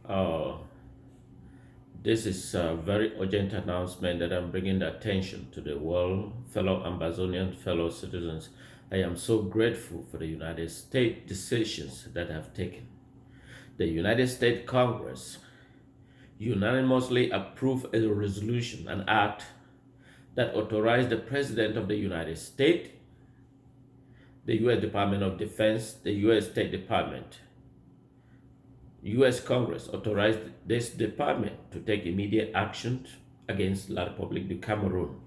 Uh, this is a very urgent announcement that I'm bringing attention to the world, fellow Amazonian, fellow citizens. I am so grateful for the United States decisions that have taken. The United States Congress unanimously approved a resolution, an act that authorized the President of the United States, the U.S. Department of Defense, the U.S. State Department, U.S. Congress authorized this department to take immediate action against La République du Cameroon.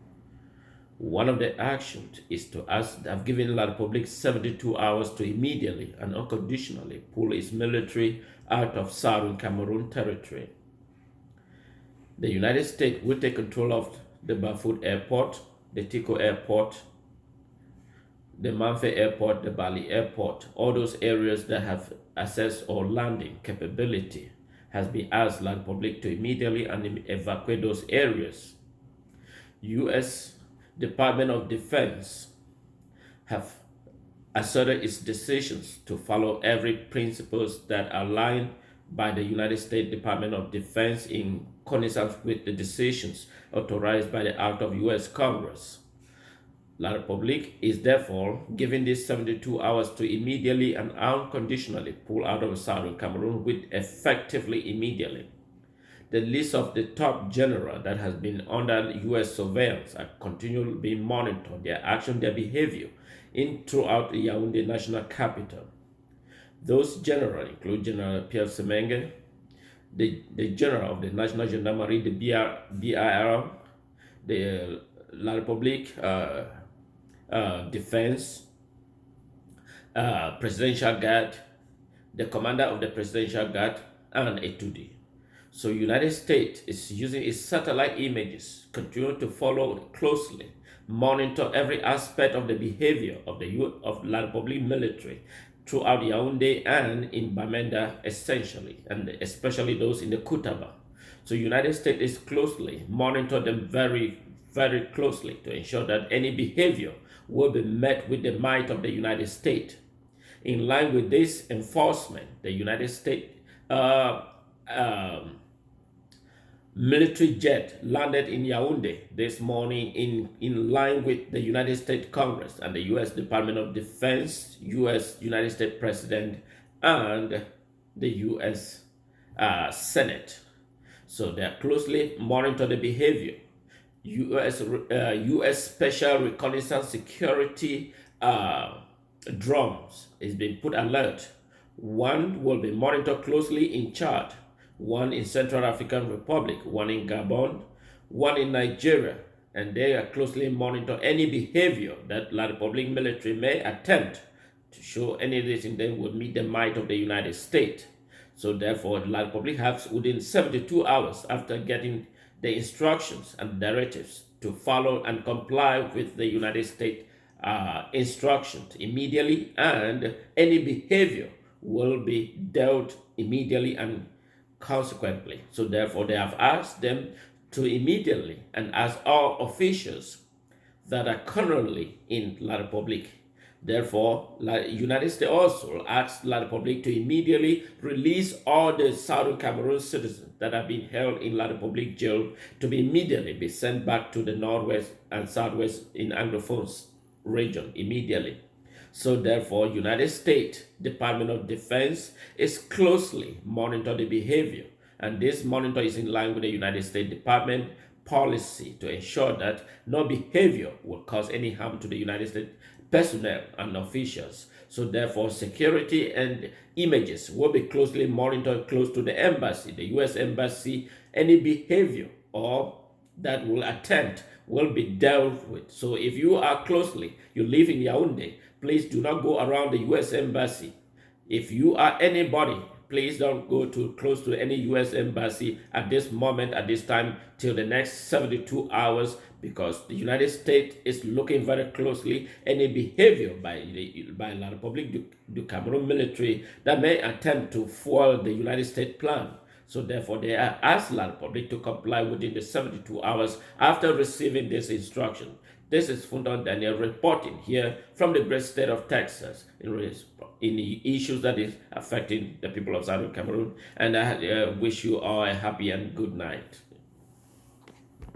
One of the actions is to have given La République 72 hours to immediately and unconditionally pull its military out of Southern Cameroon territory. The United States will take control of the Bafut Airport, the Tico Airport, the Manfe Airport, the Bali Airport, all those areas that have access or landing capability has been asked La Republic to immediately and evacuate those areas. U.S. Department of Defense have asserted its decisions to follow every principles that are aligned by the United States Department of Defense in cognizance with the decisions authorized by the Act of U.S. Congress. La République is therefore given these 72 hours to immediately and unconditionally pull out of Southern Cameroon with effectively immediately. The list of the top general that has been under U.S. surveillance are continually being monitored, their action, their behavior throughout the Yaounde national capital. Those generals include General Pierre Semenge, the general of the National Gendarmerie, the BIR, the La République Defense, Presidential Guard, the commander of the Presidential Guard, and Etoudi. So United States is using its satellite images, continue to follow closely, monitor every aspect of the behavior of La République military throughout Yaoundé and in Bamenda essentially, and especially those in the Kutaba. So United States is closely monitor them very, very closely to ensure that any behavior will be met with the might of the United States. In line with this enforcement, the United States military jet landed in Yaoundé this morning in line with the United States Congress and the U.S. Department of Defense, United States President, and the U.S. Senate. So they are closely monitor the behavior. U.S. Special Reconnaissance Security drones is being put alert. One will be monitored closely in Chad, one in Central African Republic, one in Gabon, one in Nigeria, and they are closely monitor any behavior that La République military may attempt to show any of this, and then will meet the might of the United States. So therefore, La République has within 72 hours after getting the instructions and directives to follow and comply with the United States instructions immediately, and any behavior will be dealt immediately and consequently. So therefore, they have asked them to immediately and ask all officials that are currently in La République. Therefore, United States also asked La République to immediately release all the Southern Cameroon citizens that have been held in La République jail to be immediately sent back to the northwest and southwest in Anglophone region immediately. So therefore, United States Department of Defense is closely monitor the behavior, and this monitor is in line with the United States Department policy to ensure that no behavior will cause any harm to the United States personnel and officials. So therefore, security and images will be closely monitored close to the embassy, the U.S. Embassy. Any behavior or that will attempt will be dealt with. So if you live in Yaoundé, please do not go around the U.S. Embassy. If you are anybody, please don't go too close to any U.S. Embassy at this moment, at this time, till the next 72 hours, because the United States is looking very closely any behavior by La République du Cameroon military that may attempt to foil the United States plan. So therefore, they are asked La République to comply within the 72 hours after receiving this instruction. This is Fundon Daniel reporting here from the great state of Texas in the issues that is affecting the people of Southern Cameroon. And I wish you all a happy and good night.